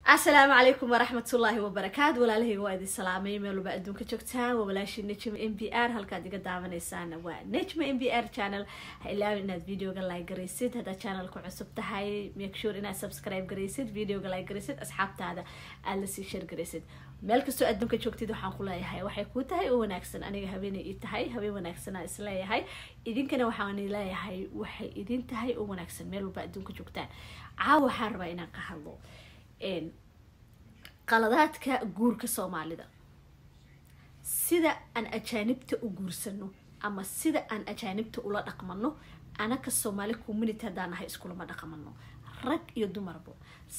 السلام عليكم ورحمة الله وبركاته ولا له وادي سلامي ملو بعدون كجوكتان وبلاش نجم MBR هالكاد قدامنا إنسان ونجم MBR channel هلا إن الفيديو قال لايك قريسيد هذا channel كو عصبته هاي ميكشور إن سبسكرايب قريسيد فيديو قال لايك قريسيد أصحاب هذا اللي سيشير قريسيد ملك سو أدون كجوكتيد وحن قولها هاي وحي كوتها هاي وناكسن أنا هبيني إتهاي هبي وناكسن إسلاي هاي إذن كنا وحاني لا هاي وحي إذن تهاي وناكسن ملو بعدون كجوكتان عاو حربا إنا قهلو إن qaladaadka guurka Soomaalida sida aan ajaanibta u guursano ama sida aan ajaanibta ula dhaqmano anaka Soomaali community hadanahay isku lama dhaqmano rag iyo dumarba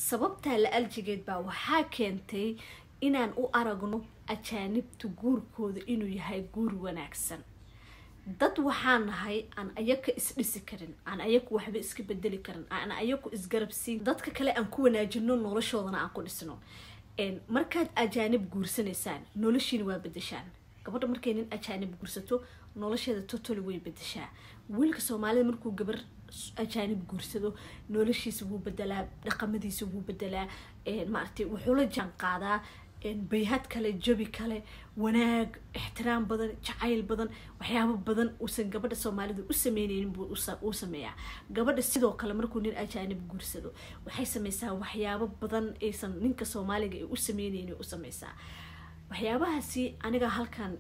sababta la aljigeed baa waxa keentay inaan u aragno ajaanibta guurkooda inuu yahay guur wanaagsan dad waxaan nahay aan ayaka isdhisi karin aan ayaku waxba iska bedeli karin aan ayaku isgarabsiin dadka kale aan ku wanaajino noloshoodana aan ku dhisno markaad ajaanib guursanaysaan noloshiina waa bedeshaan gabadha markay nin ajaanib guursato nolosheeda totally way bedeshaa wiilka Soomaalida markuu gabar ajaanib guursado noloshiisa wuu bedelaa dhaqamadiisa wuu bedelaa maartay wuxuu la jaan qaadaa bayhad kale jabi kale wanaag ixtiraam badan jacayl badan waxyaabo badan uusan gabadha Soomaalida u sameeyeen buu u sameeyaa gabadha sidoo kale markuu nin ajaanib guursado waxay sameeysaa waxyaabo badan aysan ninka Soomaaliga u sameeyeen u sameeysaa waxyaabahaasi aniga halkan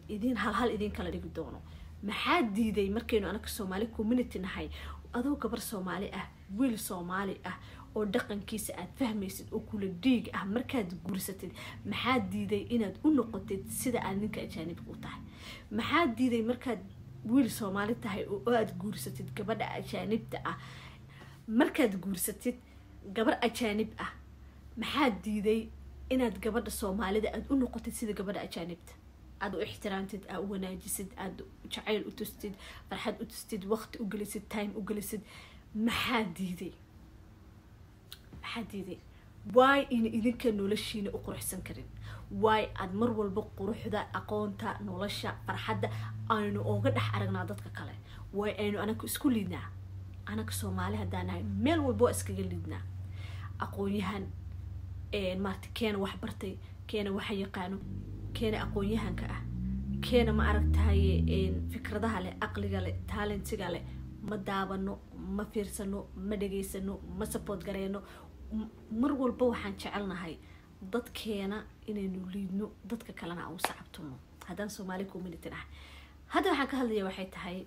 hal idin kala dhigi doono maxaa diiday markaynu anaka Soomaali community nahay adoo gabar Soomaali ah wiil Soomaali ah oo dhaqankiisa aad fahmaysid oo kula dhiig ah markaad guursatid maxaa diiday inaad u noqotid sida aan ninka ajaanibka u tahay maxaa diiday markaad wiil Soomaali tahay oo aad guursatid gabadha ajaanibta ah markaad guursatid gabar ajaanib ah maxaa diiday inaad gabadha Soomaalida aad u noqotid sida gabadha ajaanibta aad u ixtiraamtid aad u wanaajisid aad jacayl u tustid farxad u tustid waqti u gelisid time u gelisid maxaa diiday حديدي واي إن إذا كان نولشين أقرح سنكرين واي أد مر والبقروح ذا أقونتا نولشة فرحدة أنا أوجد حرقنا ضدك كله واي أنا كسكولينا أنا كسومالي هدانا ميل والبو أسكجلدنا أقويهن مارت كان وحبرتي كان وحي قانو كان أقويهن كان ما عرفت هاي فكرة ده له عقل جاله talent جاله ما دابنو ما فيرسنو ما دقيسنو ما support جرينو mar walba waxaan jecelnahay dadkeena inaynu liidno dadka kalena aan u sacabtano haddaan Soomaali community ah hadda waxaan ka hadlayaa waxay tahay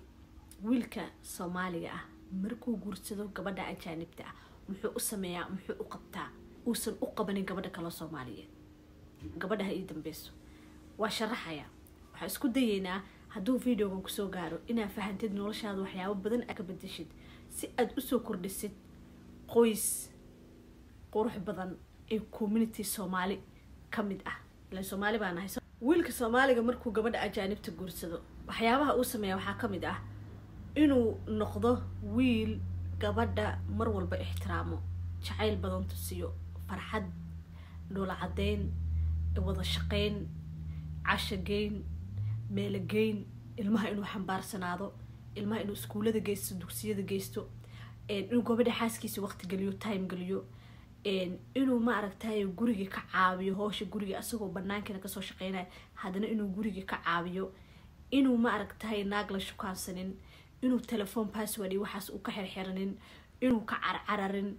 wiilka Soomaaliga ah markuu guursado gabadha ajaanibta ah muxuu u sameeyaa muxuu u qabtaa uusan u qabanin gabadha kale Soomaaliyeed gabadha ay dambayso waa sharaxaya waxa isku dayeynaa hadduu videogan ku soo gaaro inaad fahantid noloshaada waxyaabo badan ka bedeshid si aad u soo kordhisid qoys قروح بدن community Soomaali kamid ah la Soomaali baan ahay wiilka Soomaaliga markuu gabadha ajaanib ta guursado waxyaabaha uu sameeyo waxa kamid ah inuu noqdo wiil gabadha mar walba ixtiraamo jacayl badan tusiyo farxad doola cadeyn wada shaqeyn cashageyn meelgeyn ilmaha inuu xambaarsanaado ilmaha inuu iskuulada geysto dugsiyada geysto inuu gabadha xaaskiisa waqti galiyo time galiyo inuu ma aragtay guriga ka caawiyo hawsha guriga asagoo banaanka ka soo shaqeynay hadana inuu guriga ka caawiyo inuu ma aragtay naag la shukaansanin inuu telephone password waxaas uu ka xirxiranin inuu ka carcararin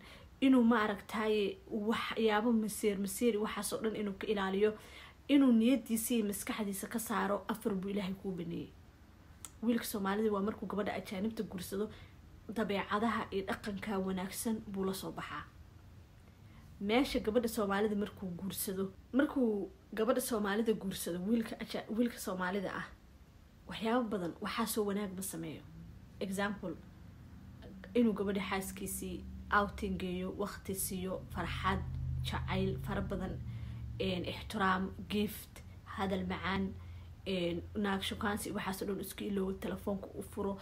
inuu ma aragtay waxyaabo masiir waxaas oo dhan inuu ka ilaaliyo inuu niyadiisa iyo maskaxdiisa ka saaro afar buu Ilaahay ku baneeyay wiilka Soomaalida waa markuu gabadha ajaanibta guursado dabeecadaha iyo dhaqanka wanaagsan buu la soo baxaa meesha gabadha Soomaalida markuu gabadha Soomaalida guursado wiilka Soomaalida ah waxyaabo badan waxa soo wanaag ma sameeyo example inuu gabadha xaaskiisii outing geeyo waqti siiyo farxad jacayl far badan ixtiraam gift hadal macaan naag shukaansi waxa soo dhan isku iloow telefoonka u furo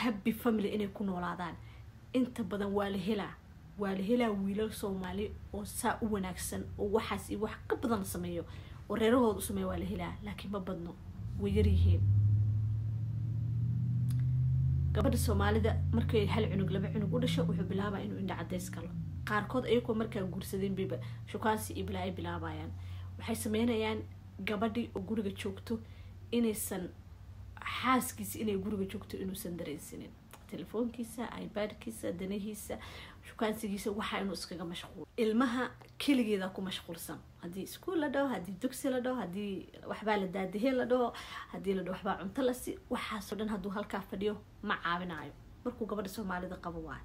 happy family inay ku noolaadaan inta badan waa la helaa wiilal Soomaali oo saa u wanaagsan oo waxaas iyo wax ka badan sameeyo oo reerahooda u sameeyo waa la helaa laakiin ma badno way yar yihiin gabadha Soomaalida markay hal cunug laba cunug u dhasho wuxuu bilaabaa inuu indha cadeys kalo qaarkood ayagoo markaa guursadeen bayba shukaansi iyo bilaa ay bilaabayaan waxay sameynayaan gabadhii oo guriga joogto inaysan xaaskiisa inay guriga joogto inuusan dareensanin telefoonkiisa iPadkiisa danahiisa shukaansigiisa waxa inuu iskaga mashquul ilmaha kaligeeda ku mashquulsan hadii iskuul la dhaw hadii dugsi la dhaw hadii waxba la daadihee la dhaw hadii la dhaw waxba cunto la si waxa soo dhan haduu halka fadhiyo ma caawinayo markuu gabadha Soomaalida qabo waa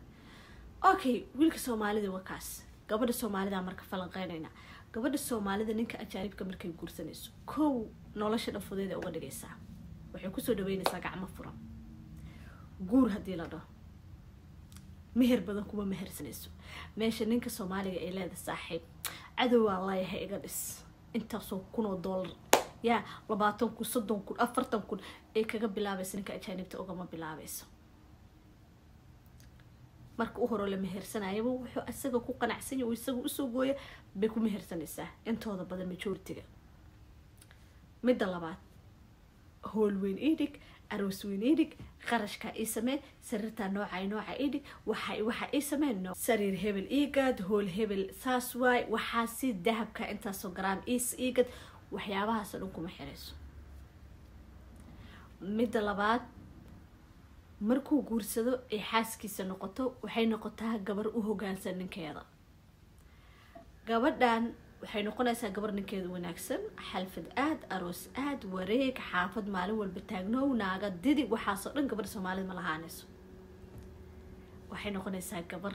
okay wiilka Soomaalida waa kaas gabadha Soomaalida marka falanqeynayna gabadha Soomaalida ninka ajaanibka markay guursanayso koow nolosha dhafodeeda uga dhigaysaa waxay ku soo dhaweynaysaa gacmo furan guur hadii la dhaw meher badan kuma mehersanayso meesha ninka Soomaaliga ay leedahay saaxiib cadow wallahi ha iga dhis inta soo $1,000 ya 20 ku 30 ku 40 ku ay kaga bilaabayso ninka ajaanibta uga ma bilaabayso marka uu hore la mehersanayo wuxuu asaga ku qanacsan yahay isagu u soo gooyo bay ku mehersanaysaa intooda badan majoritiga mid labaad hool weyn idig aroos weyn idig qarashka ay samee sariirta nooca idig waxa ay sameeyno sariir hebel igad hool hebel saas waay waxa si dahabka inta soo gram igad waxyaabahaas dhan kuma xirayso mid labaad markuu guursado ay xaaskiisa noqoto waxay noqotaa gabar u hoggaansan ninkeeda gabadhan waxay noqonaysaa gabar ninkeeda wanaagsan xalfad aad aroos aad wareeg xaafad maalin walba taagnow naaga didi waxa soo dhan gabar Soomaalida ma lahaanayso waxay noqonaysaa gabar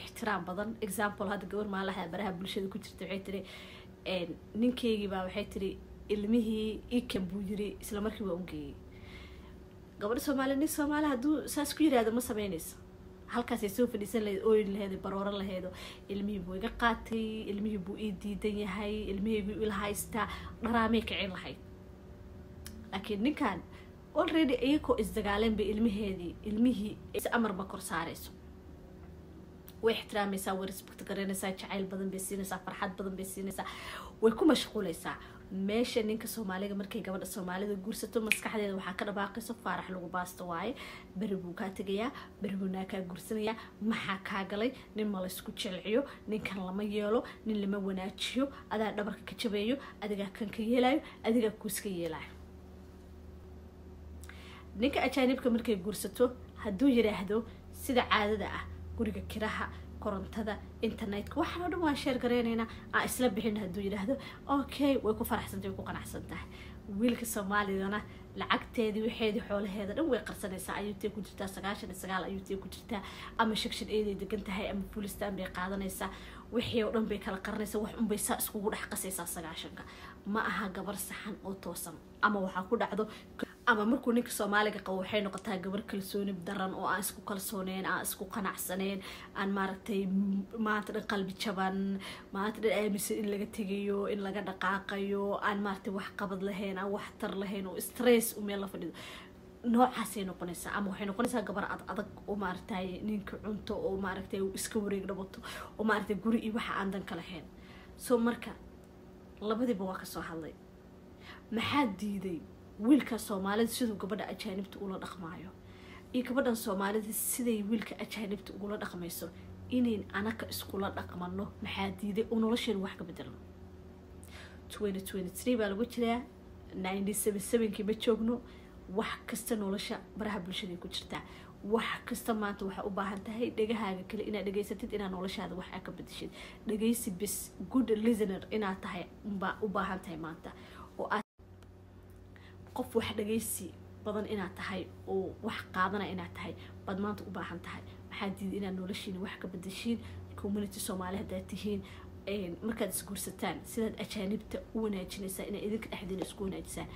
ixtiraam badan example hada gabar maalaha baraha bulshada ku jirta waxay tiri ninkeegi baa waxay tiri ilmihii ikan buu yiri isla markii waa ungeeyay gabar Soomaaliya haduu saas ku yiraahdo ma sameynayso halkaas ay soo fadhiisan lahayd oo ilaheed baroora lahayd ilmihii buu iga qaatay ilmihii buu ii diidan yahay ilmihii buu ila haystaa dharaamay kicin lahayd laakiin ninkan already ayako isdagaaleen bay ilmihii is amar ma kor saarayso way ixtiraamaysaa way respect garanaysaa jacayl badan bay siinaysaa farxad badan bay siinaysaa way ku mashquulaysaa meesha ninka Soomaaliga markay gabadha Soomaalida guursato maskaxdeeda waxa ka dhabaaqayso faarax lagu baasto waaye bari buu ka tagayaa bari buu ka guursanaya maxaa ka galay nin ma la isku jilciyo ninkan lama yeelo nin lama wanaajiyo adaa dhabarka ka jabeeyo adiga kan ka yeelayo adiga ku iska yeelayo ninka ajaanibka markay guursato haduu yiraahdo sida caadada ah guriga kiraha korontada internetka waxa dhan waan share gareynayna aan isla bixin haduu yiraahdo okay way ku faraxsantahay ku qanacsantahay wiilka Soomaalidana lacagteedii waxeedii xoolaheeda dhan way qarsanaysaa ayuutay ku jirtaa 99 ayuutay ku jirtaa ama shakshan eeday degan tahay ama fulistaan bay qaadanaysaa wixii oo dhan bay kala qarnaysaa wax un bay saa iskugu dhax qasaysaa 90ka ma aha gabar saxan oo toosan ama waxa ku dhacdo ama markuu ninka Soomaaliga qabo waxay noqotaa gabar kalsooni daran oo aan isku kalsooneen aan isku qanacsaneen aan maaragtay maanta dhan qalbi jaban maanta dhan aaminsan in laga tagayo in laga dhaqaaqayo aan maaragtay wax qabad lahayn aan wax tar lahayn oo stress u meel la fadhido noocaas ay noqonaysaa ama waxay noqonaysaa gabar adag oo maaragtay ninka cunto oo maaragtay iska wareeg dhabato oo maaragtay guri iyo waxa aan dan kala lahayn soo marka labadiiba waa ka soo hadlay maxaa diiday wiilka Soomaalida sidoo gabadha ajaanibta ula dhaqmaayo iyo gabadhan Soomaalida siday wiilka ajaanibta uga dhaqmayso ineen anaka isku la dhaqmano maxaa diiday oo nolosheen wax ka bedelno 2023 baa lagu jiraa 97 ma joogno wax kasta nolosha baraha bulshada ku jirta wax kasta maanta waxa u baahan tahay dhagahaaga kale inaad dhageysatid inaad noloshaada wax ka bedeshid dhageysi bis good listener inaad tahay u baahan tahay maanta oo qof wax dhageysi badan inaad tahay oo wax qaadana inaad tahay bad maanta u baahan tahay maxaa diiday inaad noloshiina wax ka bedeshiin community Soomaaliyeed hadda tihiin markaad isguursataan sidaad ajaanibta u wanaajinaysaa inaad idinka dhaxdiina isku wanaajisaan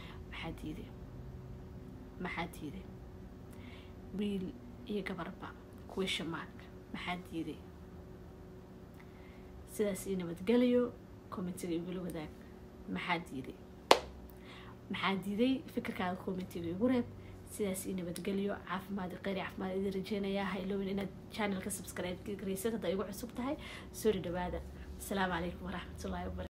maxaa diiday wiil iyo gabarba question mark maxaa diiday sidaas ina nabadgeliyo commentiga igu wadaag maxaa diiday fikirkaaga commentiga igu reeb sidaas ina nabadgeliyo caafimaad idin rajeenayaa ha ilowin inaad channelka subscribe gareysid hadda igu cusub tahay soo dhawaada السلام عليكم ورحمة الله وبركاته.